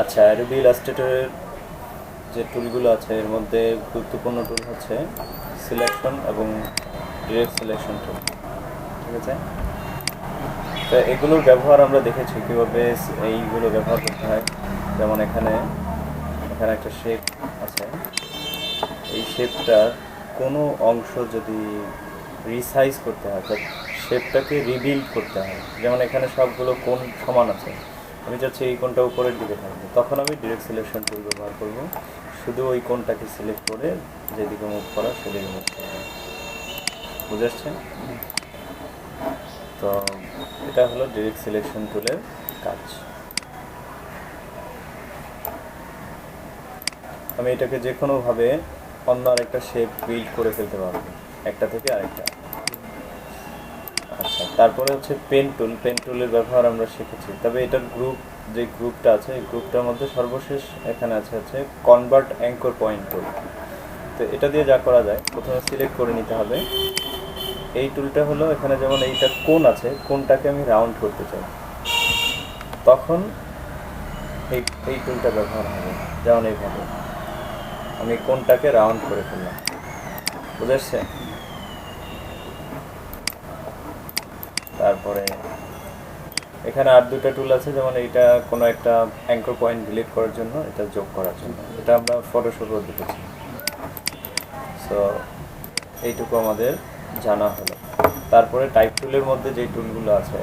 আচ্ছা, অ্যাডোবি ইলাস্ট্রেটরের যে টুলগুলো আছে এর মধ্যে গুরুত্বপূর্ণ টুল হচ্ছে সিলেকশন এবং ডিরেক্ট সিলেকশন টুল। ঠিক আছে, তো এগুলোর ব্যবহার আমরা দেখেছি কীভাবে এইগুলো ব্যবহার করতে হয়। যেমন এখানে এখানে একটা শেপ আছে, এই শেপটার কোনো অংশ যদি রিসাইজ করতে হয়, অর্থাৎ শেপটাকে রিবিল্ড করতে হয়, যেমন এখানে সবগুলো কোণ সমান আছে, আমি চাচ্ছি এই কোণটা উপরের দিকে থাকবে, তখন আমি ডিরেক্ট সিলেকশন টুল ব্যবহার করব, শুধু ওই কোণটাকে সিলেক্ট করে যেদিকে মুভ করা সেদিকে মুভ করব। বুঝে আসছে? তো এটা হলো ডিরেক্ট সিলেকশন টুলের কাজ। আমি এটাকে যে কোনোভাবে অন্য আরেকটা শেপ বিল্ড করে ফেলতে পারবো, একটা থেকে আরেকটা। আচ্ছা, তারপরে হচ্ছে পেন টুল। পেন টুলের ব্যবহার আমরা শিখেছি, তবে এটার যে গ্রুপটা আছে এই গ্রুপটার মধ্যে সর্বশেষ এখানে হচ্ছে কনভার্ট অ্যাঙ্কর পয়েন্ট টুল। তো এটা দিয়ে যা করা যায়, প্রথমে সিলেক্ট করে নিতে হবে। এই টুলটা হলো এখানে যেমন এইটা কোণ আছে, কোণটাকে আমি রাউন্ড করতে চাই, তখন এই এই টুলটা ব্যবহার হবে। যেমন এইভাবে আমি কোণটাকে রাউন্ড করে ফেললাম। বুঝেছে? তারপরে এখানে আর দুটো টুল আছে, যেমন এইটা কোনো একটা অ্যাঙ্কর পয়েন্ট ডিলিট করার জন্য, এটা যোগ করার জন্য। এটা আমরা ফটোশপেও দেখেছি। সো এইটুকু আমাদের জানা হলো। তারপরে টাইপ টুলের মধ্যে যেই টুলগুলো আছে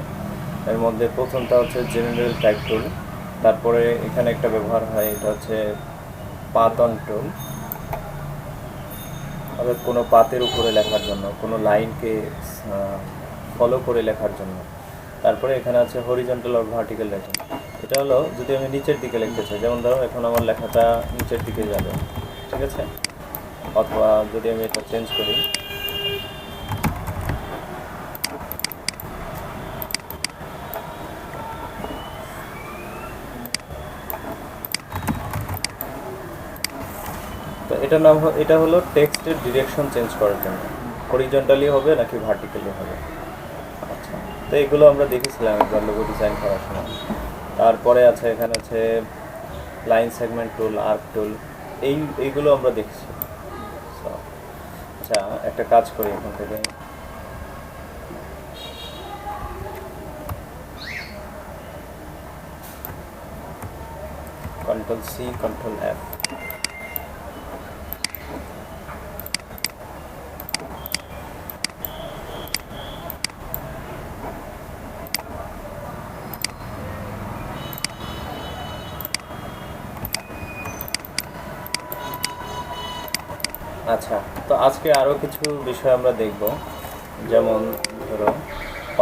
এর মধ্যে প্রথমটা হচ্ছে জেনারেল টাইপ টুল। তারপরে এখানে একটা ব্যবহার হয়, এটা হচ্ছে পাথ অন টুল, অর্থাৎ কোনো পাতের উপরে লেখার জন্য, কোনো লাইনকে ফলো করে লেখার জন্য। তারপরে এখানে আছে হরিজন্টাল আর ভার্টিক্যাল লেখা। এটা হলো যদি আমি নিচের দিকে লিখতে চাই, যেমন ধরো এখন আমার লেখাটা নিচের দিকে যাবে, ঠিক আছে, অথবা যদি আমি এটা চেঞ্জ করি, তো এটা হলো টেক্সটের ডিরেকশন চেঞ্জ করার জন্য, হরিজন্টালি হবে নাকি ভার্টিক্যালি হবে। আচ্ছা, তো এগুলো আমরা দেখেছিলাম একবার লোগো ডিজাইন করার সময়। তারপরে আছে এখানে আছে লাইন সেগমেন্ট টুল, আর্ক টুল, এইগুলো আমরা দেখছি। আচ্ছা, একটা কাজ করি এখান থেকে, কন্ট্রোল সি কন্ট্রোল এফ। আচ্ছা, তো আজকে আরও কিছু বিষয় আমরা দেখব। যেমন ধরো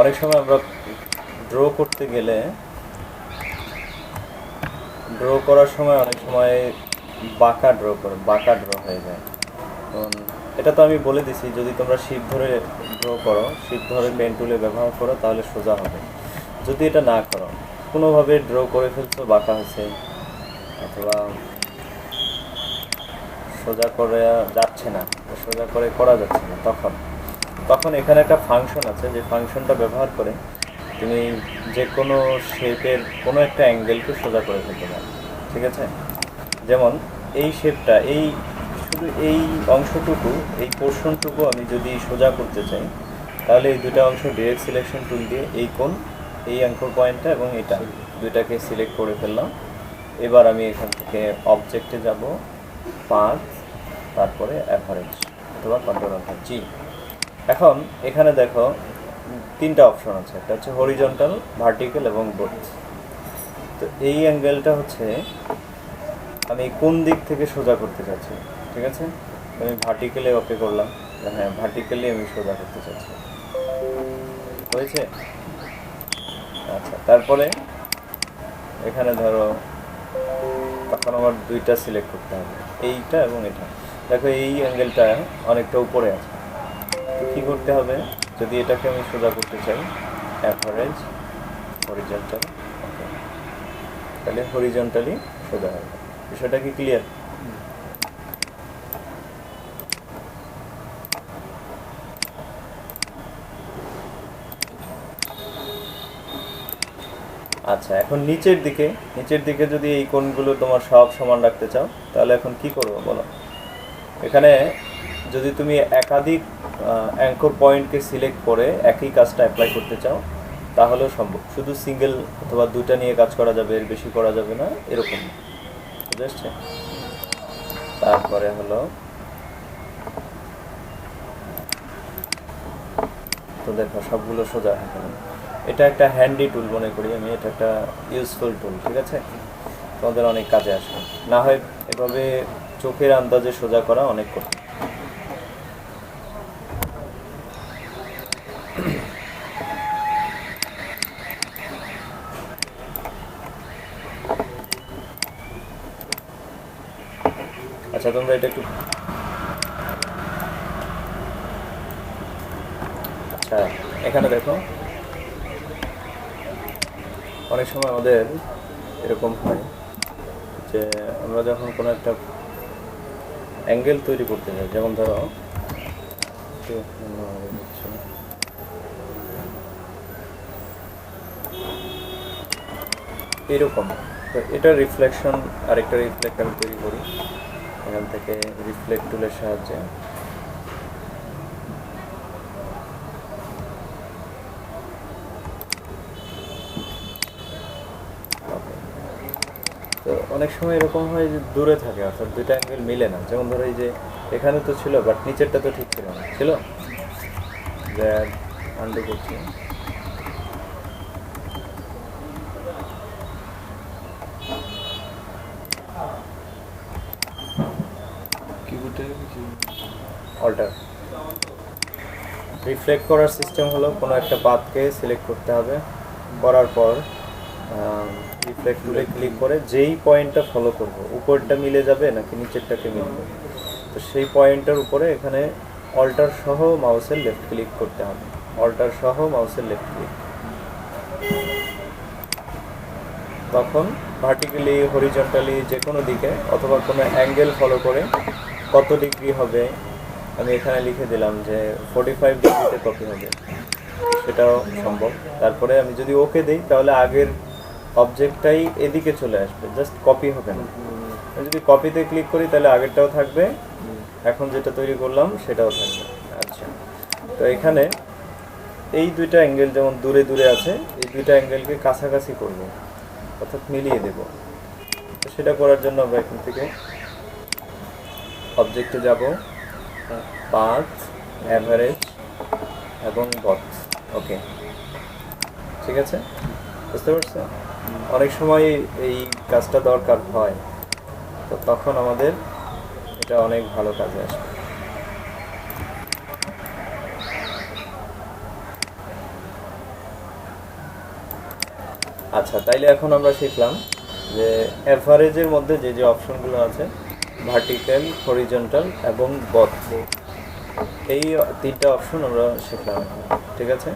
অনেক সময় আমরা ড্র করতে গেলে, ড্র করার সময় অনেক সময় বাঁকা ড্র হয়ে যায়। এটা তো আমি বলে দিছি, যদি তোমরা শিপ ধরে ড্র করো, শিপ ধরে পেন টুলে ব্যবহার করো, তাহলে সোজা হবে। যদি এটা না করো, কোনোভাবে ড্র করে ফেলছো, বাঁকা হচ্ছে, অথবা সোজা করে যাচ্ছে না, সোজা করে করা যাচ্ছে না, তখন এখানে একটা ফাংশন আছে, যে ফাংশনটা ব্যবহার করে তুমি যে কোনো শেপের কোনো একটা অ্যাঙ্গেলকে সোজা করে ফেলতে পারো। ঠিক আছে, যেমন এই শেপটা, শুধু এই অংশটুকু, এই পোর্শনটুকু আমি যদি সোজা করতে চাই, তাহলে এই দুটো অংশ ডিরেক্ট সিলেকশন টুল দিয়ে এই কোণ, এই অ্যাঙ্কর পয়েন্টটা এবং এটা দুইটাকে সিলেক্ট করে ফেললাম। এবার আমি এখান থেকে অবজেক্টে যাব, পাথ, তারপরে অ্যাভারেজ অথবা কন্ট্রোল অল্টার জি। এখন এখানে দেখো তিনটা অপশন আছে, একটা হচ্ছে হরিজন্টাল, ভার্টিক্যাল এবং বোথ। তো এই অ্যাঙ্গেলটা হচ্ছে আমি কোন দিক থেকে সোজা করতে চাচ্ছি। ঠিক আছে, আমি ভার্টিক্যালে ওকে করলাম, হ্যাঁ ভার্টিক্যালি আমি সোজা করতে চাচ্ছি, হয়েছে। আচ্ছা, তারপরে এখানে ধরো তখন আমার দুইটা সিলেক্ট করতে হবে, এইটা এবং এটা। দেখো এই অ্যাঙ্গেলটা অনেকটা উপরে আছে, তো কী করতে হবে, যদি এটাকে আমি সোজা করতে চাই, অ্যাভারেজ, হরিজন্টাল, তাহলে হরিজন্টালি সোজা হবে। বিষয়টা কি ক্লিয়ার? আচ্ছা, এখন নিচের দিকে যদি এই কোণগুলো তোমার সব সমান রাখতে চাও, তাহলে এখন কি করবো বলো? এখানে যদি তুমি একাধিক অ্যাঙ্কর পয়েন্টকে সিলেক্ট করে একই কাজটা অ্যাপ্লাই করতে চাও, তাহলেও সম্ভব। শুধু সিঙ্গেল অথবা দুটা নিয়ে কাজ করা যাবে, এর বেশি করা যাবে না, এরকম। বুঝে আসছে? তারপরে হলো, তো দেখো সবগুলো সোজা এখানে। এটা একটা হ্যান্ডি টুল মনে করি আমি, এটা একটা ইউজফুল টুল, ঠিক আছে? তোমাদের অনেক কাজে আসবে। না হয় এভাবে চোখের আন্দাজে সোজা করা অনেক কঠিন। আচ্ছা, তোমরা এটা একটু, আচ্ছা এখানে দেখো, অনেক সময় আমাদের এরকম হয় যে আমরা যখন কোনো একটা অ্যাঙ্গেল তৈরি করতে যাই, যেমন ধরো এরকম, তো এটা রিফ্লেকশন, আরেকটা রিফ্লেক্ট আমি তৈরি করি এখান থেকে রিফ্লেক্ট টুলের সাহায্যে। তো অনেক সময় এরকম হয় যে দূরে থাকে, অর্থাৎ দুইটা অ্যাঙ্গেল মিলে না। যেমন ধরো এই যে এখানে তো ছিল, বাট নিচেরটা তো ঠিক ছিল না, ছিল যে আন্ডু করছি। অল্টার রিফ্লেক্ট করার সিস্টেম হলো, কোনো একটা পাথকে সিলেক্ট করতে হবে, করার পর রিফ্লেক্ট টুলে ক্লিক করে যেই পয়েন্টটা ফলো করব, উপরটা মিলে যাবে নাকি নিচেরটাকে মিলবে, তো সেই পয়েন্টের উপরে এখানে অল্টার সহ মাউসের লেফট ক্লিক করতে হবে। অল্টার সহ মাউসের লেফট ক্লিক, তখন ভার্টিক্যালি হরিজন্টালি যে কোনো দিকে অথবা কোনো অ্যাঙ্গেল ফলো করে কত ডিগ্রি হবে আমি এখানে লিখে দিলাম যে 45 ডিগ্রিতে কপি হবে, সেটাও সম্ভব। তারপরে আমি যদি ওকে দিই, তাহলে আগের অবজেক্টটাই এদিকে চলে আসবে, জাস্ট কপি হবে না। আমি যদি কপিতে ক্লিক করি, তাহলে আগেরটাও থাকবে, এখন যেটা তৈরি করলাম সেটাও থাকবে। আচ্ছা, তো এখানে এই দুইটা অ্যাঙ্গেল যেমন দূরে দূরে আছে, এই দুইটা অ্যাঙ্গেলকে কাছাকাছি করব, অর্থাৎ মিলিয়ে দেব। তো সেটা করার জন্য আমরা এখান থেকে অবজেক্টে যাব, পাথ, অ্যাভারেজ এবং বথ। ওকে, ঠিক আছে, বুঝতে পারছো? অনেক সময় এই কাজটা দরকার হয়, তো তখন আমাদের এটা অনেক ভালো কাজে আসবে। আচ্ছা, তাইলে এখন আমরা শিখলাম যে অ্যাভারেজের মধ্যে যে যে অপশনগুলো আছে, ভার্টিক্যাল, হরিজন্টাল এবং বথ, এই তিনটা অপশন আমরা শিখলাম, ঠিক আছে?